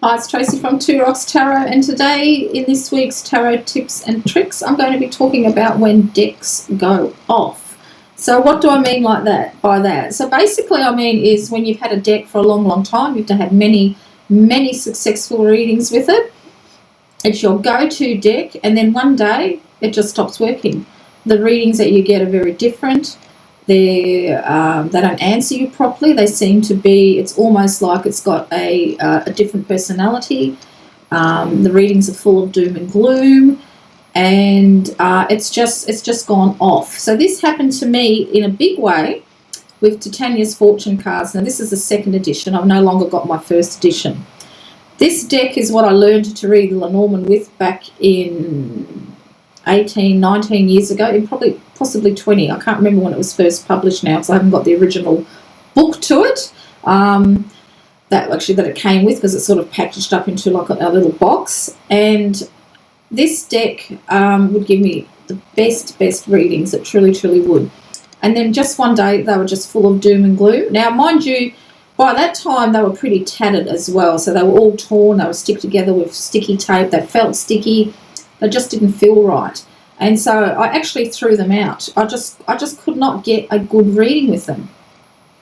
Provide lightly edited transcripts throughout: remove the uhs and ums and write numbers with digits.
Hi, it's Tracy from Two Rocks Tarot, and today in this week's Tarot Tips and Tricks, I'm going to be talking about when decks go off. So what do I mean by that? So basically I mean is when you've had a deck for a long time, you've had many successful readings with it. It's your go-to deck, and then one day it just stops working. The readings that you get are very different. They don't answer you properly. They seem to be, it's almost like it's got a different personality. The readings are full of doom and gloom, and it's just gone off. So this happened to me in a big way with Titania's Fortune cards. Now this is the second edition. I've no longer got my first edition. This deck is what I learned to read the Lenormand with back in 18, 19 years ago, in possibly 20. I can't remember when it was first published now, because I haven't got the original book to it, that it came with, because it's sort of packaged up into like a little box. And this deck would give me the best readings. It truly would. And then just one day they were just full of doom and gloom. Now mind you, by that time they were pretty tattered as well, so they were all torn. They were stick together with sticky tape. They felt sticky. They just didn't feel right, and so I actually threw them out. I just could not get a good reading with them.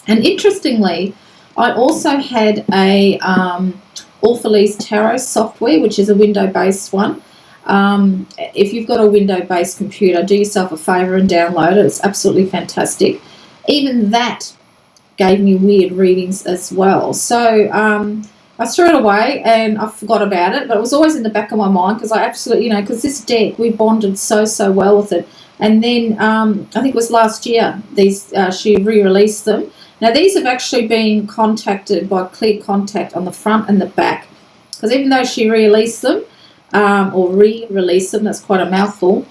And interestingly, I also had a Orphalese Tarot software, which is a window-based one. If you've got a window-based computer, do yourself a favour and download it. It's absolutely fantastic. Even that gave me weird readings as well. So I threw it away and I forgot about it, but it was always in the back of my mind, because I absolutely, because this deck, we bonded so well with it. And then I think it was last year, she re-released them. Now these have actually been contacted by Clear Contact on the front and the back, because even though she re-released them, or re-released them, that's quite a mouthful,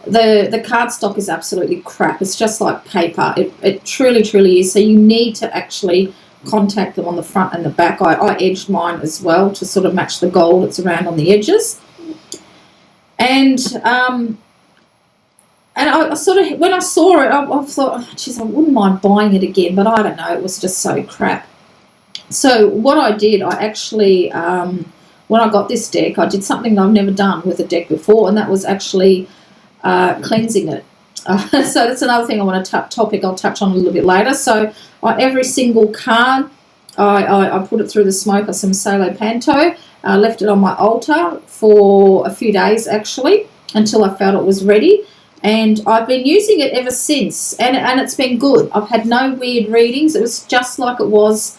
the cardstock is absolutely crap. It's just like paper. It truly is. So you need to actually contact them on the front and the back. I edged mine as well to sort of match the gold that's around on the edges. And I sort of, when I saw it, I thought, oh, geez, I wouldn't mind buying it again, but I don't know, it was just so crap. So what I did, I actually, when I got this deck, I did something I've never done with a deck before, and that was actually cleansing it. So that's another thing I want to topic I'll touch on a little bit later. So every single card, I put it through the smoke of some Salo Panto, left it on my altar for a few days actually, until I felt it was ready. And I've been using it ever since, and it's been good. I've had no weird readings. It was just like it was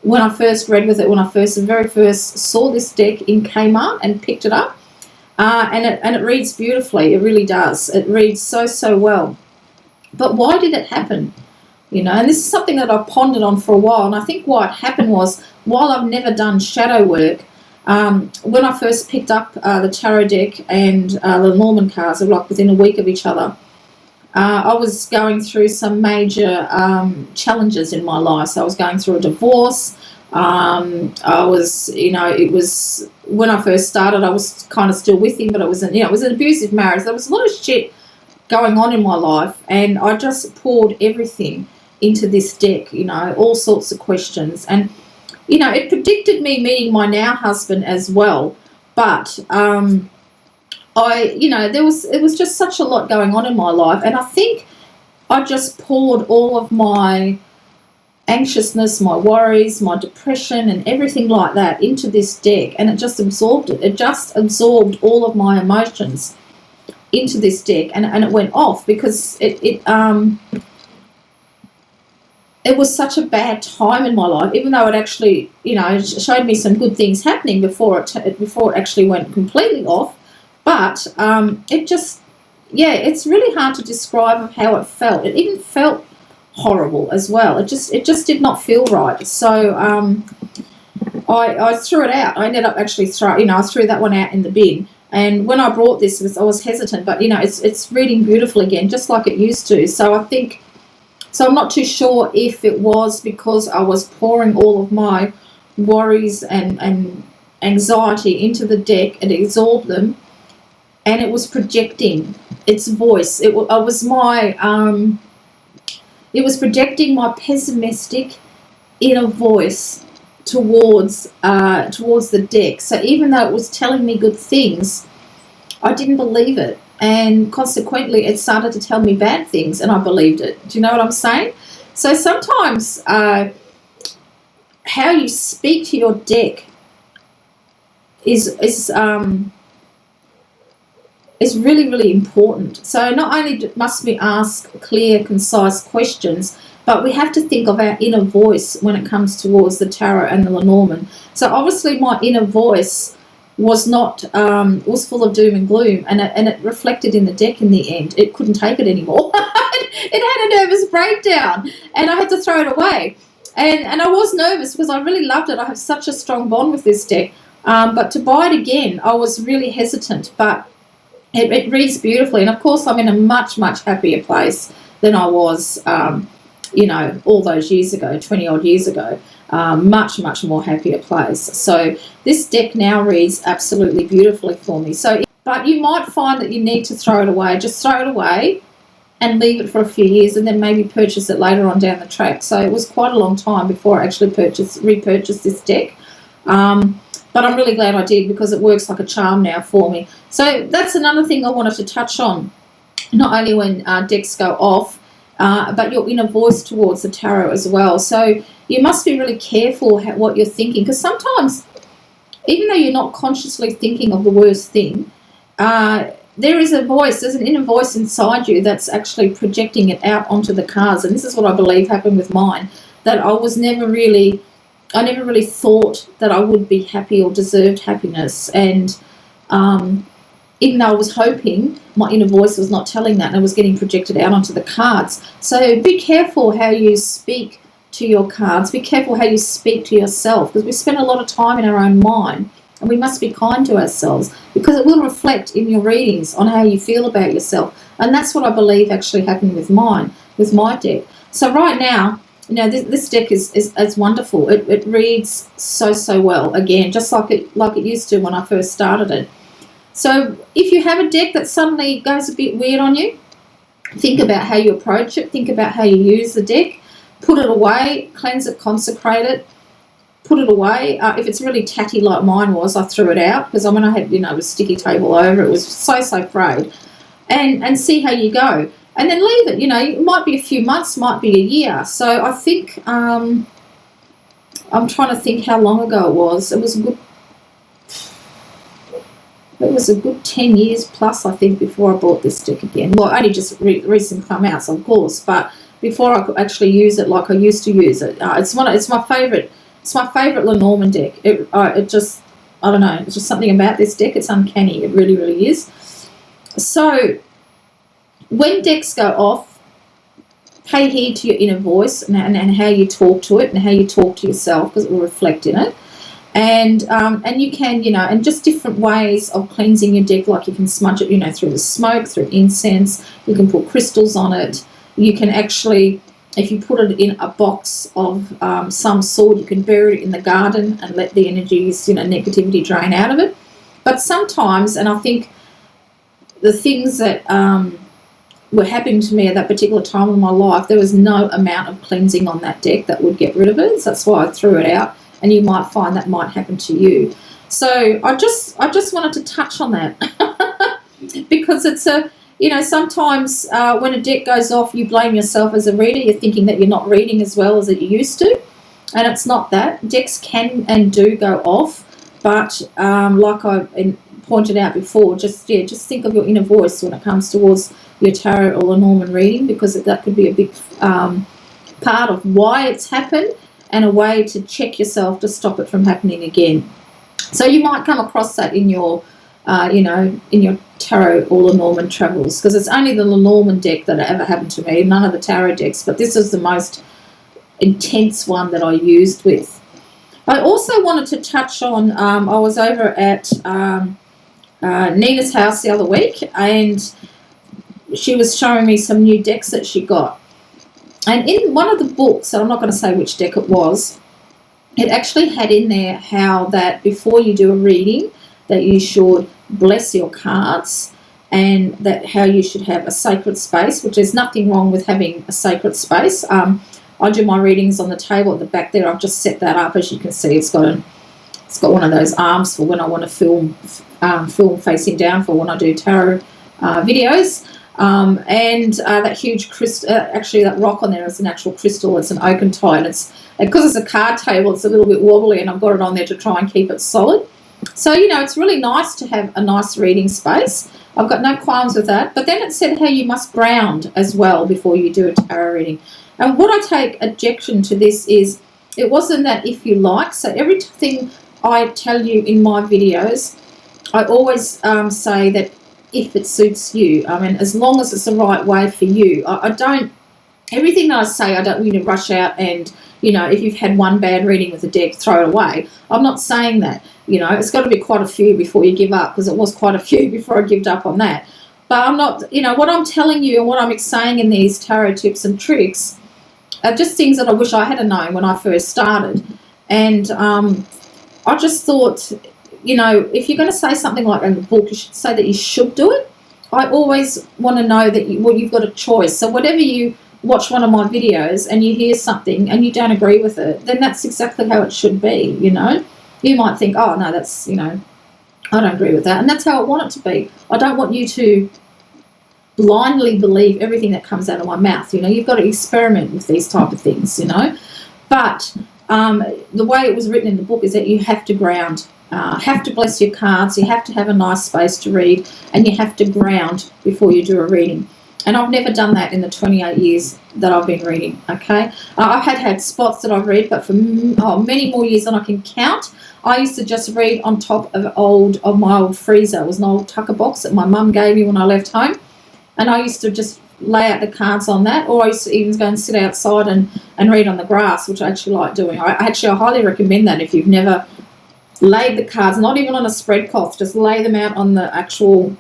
when I first read with it, when I very first saw this deck in Kmart and picked it up. And it reads beautifully. It really does. It reads so well. But why did it happen? And this is something that I've pondered on for a while. And I think what happened was, while I've never done shadow work, when I first picked up the tarot deck and the Lenormand cards, are like within a week of each other, I was going through some major challenges in my life. So I was going through a divorce. I was, it was, when I first started, I was kind of still with him, but it was an abusive marriage. There was a lot of shit going on in my life, and I just poured everything into this deck, all sorts of questions. And, it predicted me meeting my now husband as well, but, it was just such a lot going on in my life, and I think I just poured all of my anxiousness, my worries, my depression, and everything like that into this deck, and it just absorbed it. It just absorbed all of my emotions into this deck, and it went off, because it was such a bad time in my life, even though it actually, showed me some good things happening before it actually went completely off. But it just, it's really hard to describe how it felt. It even felt horrible as well. It just did not feel right. So I threw it out. I ended up actually I threw that one out in the bin. And when I brought this, I was hesitant, but it's reading beautiful again, just like it used to. So I'm not too sure if it was because I was pouring all of my worries and anxiety into the deck and absorbed them, and it was projecting its voice. It was projecting my pessimistic inner voice towards the deck. So even though it was telling me good things, I didn't believe it, and consequently it started to tell me bad things, and I believed it. Do you know what I'm saying? So sometimes how you speak to your deck is really, really important. So not only must we ask clear, concise questions, but we have to think of our inner voice when it comes towards the tarot and the Lenormand. So obviously my inner voice was not was full of doom and gloom, and it reflected in the deck in the end. It couldn't take it anymore. It had a nervous breakdown, and I had to throw it away. And I was nervous because I really loved it. I have such a strong bond with this deck. But to buy it again, I was really hesitant. But it reads beautifully, and of course I'm in a much, much happier place than I was, all those years ago, 20 odd years ago. Much, much more happier place. So this deck now reads absolutely beautifully for me. So, but you might find that you need to throw it away. Just throw it away and leave it for a few years, and then maybe purchase it later on down the track. So it was quite a long time before I actually repurchased this deck. But I'm really glad I did, because it works like a charm now for me. So that's another thing I wanted to touch on, not only when decks go off, but your inner voice towards the tarot as well. So you must be really careful what you're thinking, because sometimes, even though you're not consciously thinking of the worst thing, there is a voice, there's an inner voice inside you that's actually projecting it out onto the cards. And this is what I believe happened with mine, that I never really thought that I would be happy or deserved happiness. And even though I was hoping, my inner voice was not telling that, and it was getting projected out onto the cards. So be careful how you speak to your cards. Be careful how you speak to yourself, because we spend a lot of time in our own mind, and we must be kind to ourselves, because it will reflect in your readings on how you feel about yourself. And that's what I believe actually happened with my deck. So right now, this deck is wonderful. It reads so well, again, just like it used to when I first started it. So if you have a deck that suddenly goes a bit weird on you, think about how you approach it. Think about how you use the deck. Put it away, cleanse it, consecrate it, put it away. If it's really tatty like mine was, I threw it out, because when I had a sticky table over, it was so frayed. And see how you go. And then leave it. It might be a few months, might be a year. So I think, I'm trying to think how long ago it was. It was a good 10 years plus, I think, before I bought this deck again. Well, only just recent come out, of course, but before I could actually use it like I used to use it. It's my favourite. It's my favourite Lenormand deck. I don't know. It's just something about this deck. It's uncanny. It really, really is. So when decks go off, pay heed to your inner voice and how you talk to it and how you talk to yourself, because it will reflect in it. And you can, and just different ways of cleansing your deck, like you can smudge it, through the smoke, through incense. You can put crystals on it. You can actually, if you put it in a box of some sort, you can bury it in the garden and let the energies, negativity drain out of it. But sometimes, and I think the things that were happening to me at that particular time of my life, there was no amount of cleansing on that deck that would get rid of it. So that's why I threw it out. And you might find that might happen to you. So I just wanted to touch on that because it's sometimes when a deck goes off, you blame yourself as a reader. You're thinking that you're not reading as well as you used to, and it's not that. Decks can and do go off, but like I pointed out before, just think of your inner voice when it comes towards your tarot or Lenormand reading, because that could be a big part of why it's happened, and a way to check yourself to stop it from happening again. So you might come across that in your, in your tarot or Lenormand travels, because it's only the Lenormand deck that ever happened to me, none of the tarot decks, but this is the most intense one that I used with. I also wanted to touch on, I was over at Nina's house the other week, and she was showing me some new decks that she got. And in one of the books, and I'm not going to say which deck it was, it actually had in there how that before you do a reading, that you should bless your cards, and that how you should have a sacred space, which there's nothing wrong with having a sacred space. I do my readings on the table at the back there. I've just set that up. As you can see, it's got one of those arms for when I want to film facing down for when I do tarot videos. And that huge crystal, actually that rock on there is an actual crystal. It's an oakentite. Because it's a card table, it's a little bit wobbly, and I've got it on there to try and keep it solid. So, it's really nice to have a nice reading space. I've got no qualms with that. But then it said how you must ground as well before you do a tarot reading. And what I take objection to this is it wasn't that if you like. So everything I tell you in my videos, I always say that if it suits you. I mean, as long as it's the right way for you. I don't, everything that I say, I don't really rush out and, if you've had one bad reading with a deck, throw it away. I'm not saying that. It's got to be quite a few before you give up, because it was quite a few before I gave up on that. But I'm not, what I'm telling you and what I'm saying in these tarot tips and tricks are just things that I wish I had known when I first started. And I just thought, if you're going to say something like in the book, you should say that you should do it. I always want to know that you've got a choice. So whatever you watch one of my videos and you hear something and you don't agree with it, then that's exactly how it should be, You might think, oh, no, that's, I don't agree with that. And that's how I want it to be. I don't want you to blindly believe everything that comes out of my mouth. You've got to experiment with these type of things, But the way it was written in the book is that you have to ground, have to bless your cards, you have to have a nice space to read, and you have to ground before you do a reading. And I've never done that in the 28 years that I've been reading, okay? I've had spots that I've read, but for many more years than I can count. I used to just read on top of my old freezer. It was an old tucker box that my mum gave me when I left home. And I used to just lay out the cards on that, or I used to even go and sit outside and read on the grass, which I actually like doing. I highly recommend that if you've never laid the cards, not even on a spread cloth, just lay them out on the actual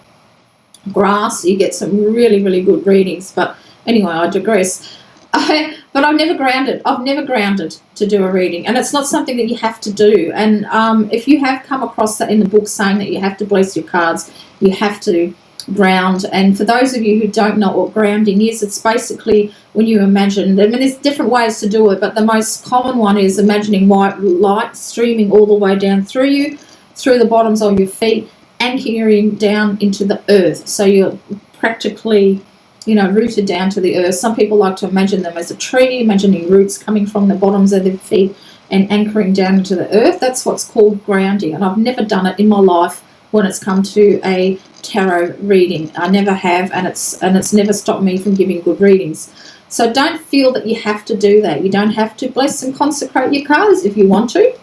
grass. You get some really, really good readings. But anyway, I digress. But I've never grounded. I've never grounded to do a reading, and it's not something that you have to do. And if you have come across that in the book saying that you have to bless your cards, you have to ground. And for those of you who don't know what grounding is, it's basically when you imagine, there's different ways to do it, but the most common one is imagining white light streaming all the way down through you, through the bottoms of your feet, anchoring down into the earth. So you're practically, rooted down to the earth. Some people like to imagine them as a tree, imagining roots coming from the bottoms of their feet and anchoring down into the earth. That's what's called grounding. And I've never done it in my life when it's come to a tarot reading. I never have, and it's never stopped me from giving good readings. So don't feel that you have to do that. You don't have to bless and consecrate your cards. If you want to,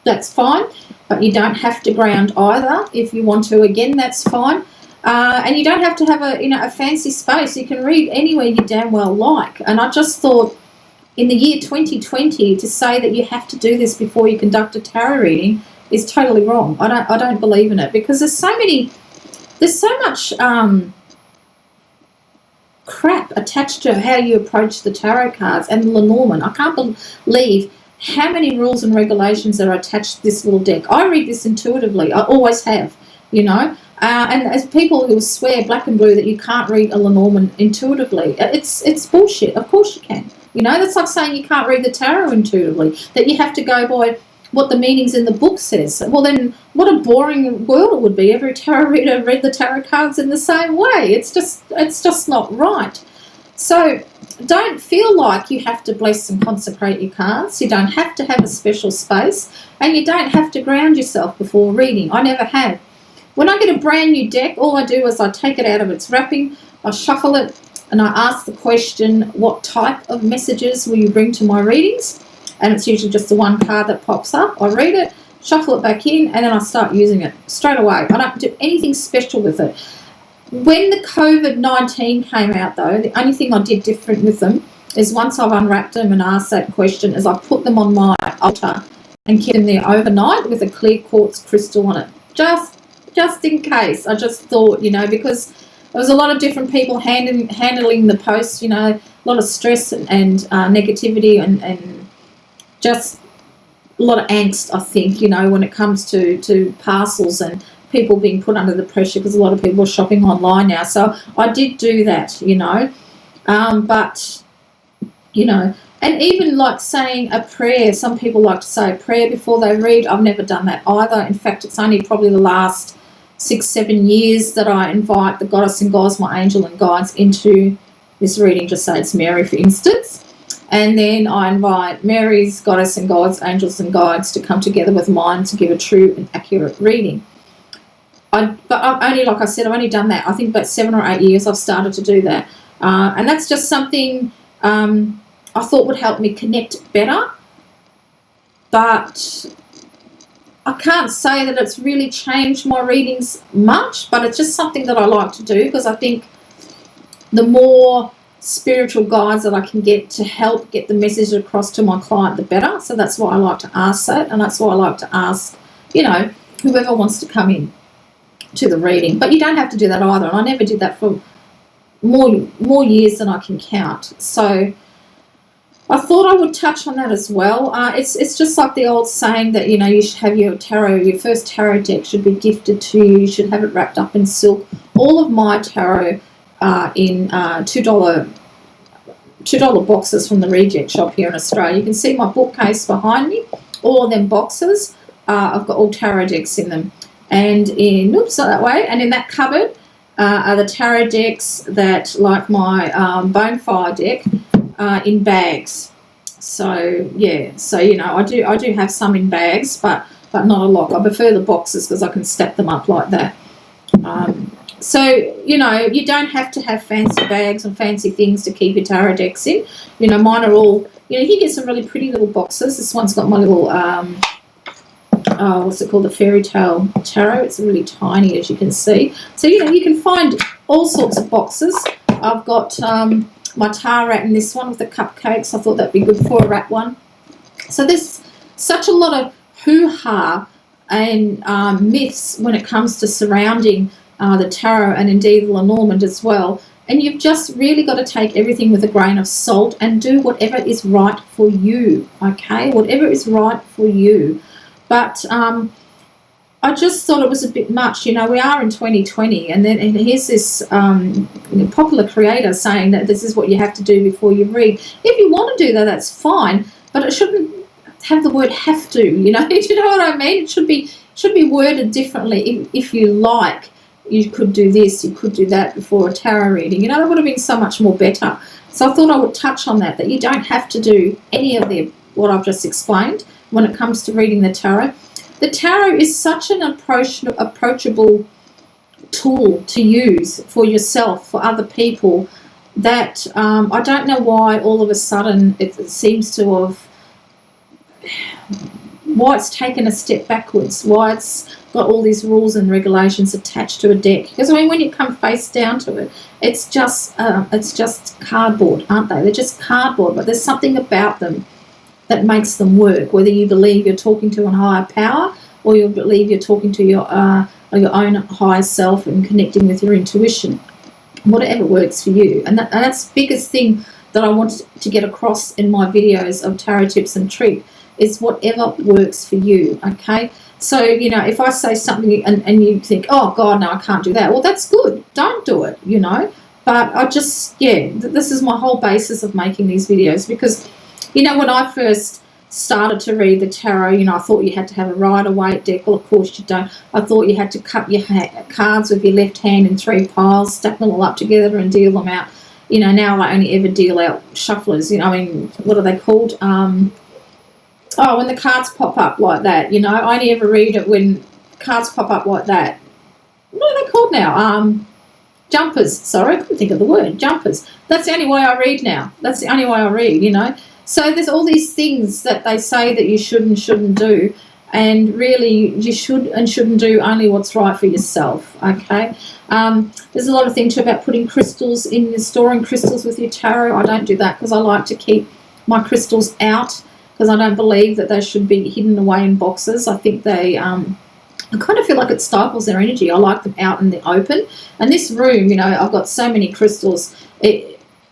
that's fine. But you don't have to ground either. If you want to, again, that's fine. And you don't have to have a fancy space. You can read anywhere you damn well like. And I just thought, in the year 2020, to say that you have to do this before you conduct a tarot reading is totally wrong. I don't believe in it, because there's so much crap attached to how you approach the tarot cards and the Lenormand. I can't believe how many rules and regulations are attached to this little deck. I read this intuitively. I always have, and as people who swear black and blue that you can't read a Lenormand intuitively, it's bullshit. Of course you can. That's like saying you can't read the tarot intuitively, that you have to go by what the meanings in the book says. Well, then what a boring world it would be. Every tarot reader read the tarot cards in the same way. It's just not right. So don't feel like you have to bless and consecrate your cards. You don't have to have a special space, and you don't have to ground yourself before reading. I never have. When I get a brand new deck, all I do is I take it out of its wrapping, I shuffle it, and I ask the question, what type of messages will you bring to my readings? And it's usually just the one card that pops up. I read it, shuffle it back in, and then I start using it straight away. I don't do anything special with it. When the COVID-19 came out, though, the only thing I did different with them is once I've unwrapped them and asked that question, is I put them on my altar and kept them there overnight with a clear quartz crystal on it. Just in case. I just thought, because there was a lot of different people handling the post, a lot of stress and negativity and just a lot of angst, I think, when it comes to parcels and people being put under the pressure, because a lot of people are shopping online now. So I did do that, but, And even like saying a prayer. Some people like to say a prayer before they read. I've never done that either. In fact, it's only probably the last 6-7 years that I invite the goddess and gods, my angel and guides, into this reading. Just say it's Mary, for instance. And then I invite Mary's goddess and gods, angels and guides, to come together with mine to give a true and accurate reading. But I've only, like I said, I've only done that. I think about 7 or 8 years I've started to do that. And that's just something I thought would help me connect better. But I can't say that it's really changed my readings much, but it's just something that I like to do, because I think the more spiritual guides that I can get to help get the message across to my client, the better. So that's why I like to ask that, and that's why I like to ask, whoever wants to come in to the reading. But you don't have to do that either, and I never did that for more years than I can count. So I thought I would touch on that as well. It's just like the old saying that, you should have your first tarot deck should be gifted to you. You should have it wrapped up in silk. All of my tarot are in $2 boxes from the Reject Shop here in Australia. You can see my bookcase behind me. All of them boxes, I've got all tarot decks in them. And not that way. And in that cupboard are the tarot decks that, like my Bonefire deck, in bags. So yeah, I do have some in bags, but not a lot. I prefer the boxes because I can stack them up like that. So you don't have to have fancy bags and fancy things to keep your tarot decks in. Mine are all, you can get some really pretty little boxes. This one's got my little what's it called, the fairy tale tarot. It's really tiny, as you can see. So you can find all sorts of boxes. I've got my tar rat in this one with the cupcakes. I thought that'd be good for a rat one. So there's such a lot of hoo-ha and myths when it comes to surrounding the tarot, and indeed the Lenormand as well. And you've just really got to take everything with a grain of salt and do whatever is right for you, okay? Whatever is right for you. But I just thought it was a bit much. We are in 2020, and here's this popular creator saying that this is what you have to do before you read. If you want to do that, that's fine, but it shouldn't have the word have to, Do you know what I mean? It should be worded differently. If you like, you could do this, you could do that before a tarot reading. That would have been so much more better. So I thought I would touch on that you don't have to do any of what I've just explained when it comes to reading the tarot. The tarot is such an approachable tool to use for yourself, for other people, that I don't know why all of a sudden it seems to have, why it's taken a step backwards, why it's got all these rules and regulations attached to a deck. Because when you come face down to it, it's just cardboard, aren't they? They're just cardboard, but there's something about them that makes them work, whether you believe you're talking to a higher power or you believe you're talking to your own higher self and connecting with your intuition. Whatever works for you. And that's the biggest thing that I want to get across in my videos of tarot tips and tricks, is whatever works for you, okay? So, if I say something and you think, oh, God, no, I can't do that. Well, that's good. Don't do it, But I just, this is my whole basis of making these videos, because when I first started to read the tarot, I thought you had to have a Rider-Waite deck. Well, of course you don't. I thought you had to cut your cards with your left hand in 3 piles, stack them all up together and deal them out. Now I only ever deal out shufflers. What are they called? When the cards pop up like that, I only ever read it when cards pop up like that. What are they called now? Jumpers. Sorry, I couldn't think of the word. Jumpers. That's the only way I read now. That's the only way I read, So there's all these things that they say that you should and shouldn't do, and really you should and shouldn't do only what's right for yourself, okay? There's a lot of things too about putting crystals in, storing crystals with your tarot. I don't do that because I like to keep my crystals out, because I don't believe that they should be hidden away in boxes. I think they, I kind of feel like it stifles their energy. I like them out in the open. And this room, I've got so many crystals.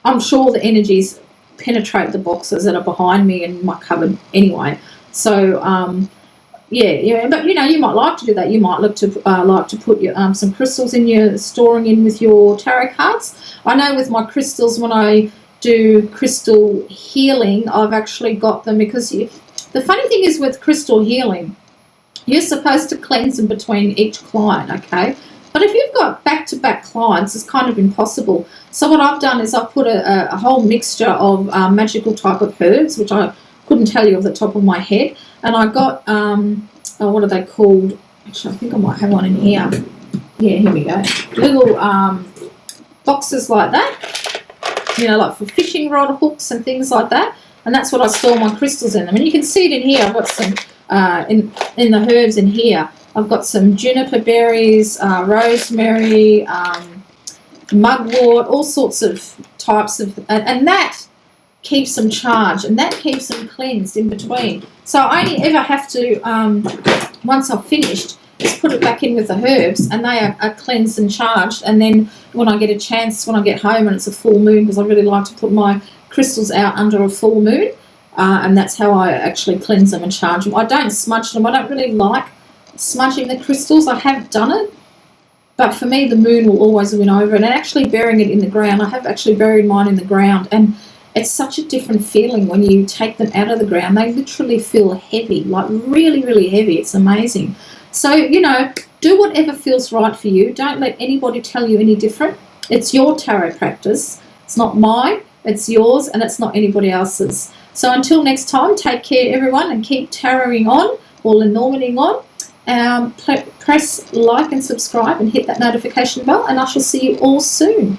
I'm sure the energies penetrate the boxes that are behind me in my cupboard anyway. So, but you might like to do that. You might like to put your, some crystals in your storing in with your tarot cards. I know with my crystals, when I do crystal healing, I've actually got them because the funny thing is with crystal healing, you're supposed to cleanse them between each client, okay? But if you've got back-to-back clients, it's kind of impossible. So what I've done is I've put a whole mixture of magical type of herbs, which I couldn't tell you off the top of my head. And I got, what are they called? Actually, I think I might have one in here. Yeah, here we go. Little boxes like that, you know, like for fishing rod hooks and things like that. And that's what I store my crystals in them. And you can see it in here. I've got some, in the herbs in here, I've got some juniper berries, rosemary, mugwort, all sorts of types of, and that keeps them charged and that keeps them cleansed in between. So I only ever have to, once I've finished, just put it back in with the herbs and they are cleansed and charged. And then when I get a chance, when I get home and it's a full moon, because I really like to put my crystals out under a full moon, and that's how I actually cleanse them and charge them. I don't smudge them. I don't really like smudging the crystals. I have done it, but for me the moon will always win over. And actually burying it in the ground, I have actually buried mine in the ground, and it's such a different feeling when you take them out of the ground. They literally feel heavy, like really, really heavy. It's amazing. So, you know, do whatever feels right for you. Don't let anybody tell you any different. It's your tarot practice. It's not mine. It's yours, and it's not anybody else's. So until next time, take care, everyone, and keep tarotting on or Lenormanding on. Press like and subscribe and hit that notification bell, and I shall see you all soon.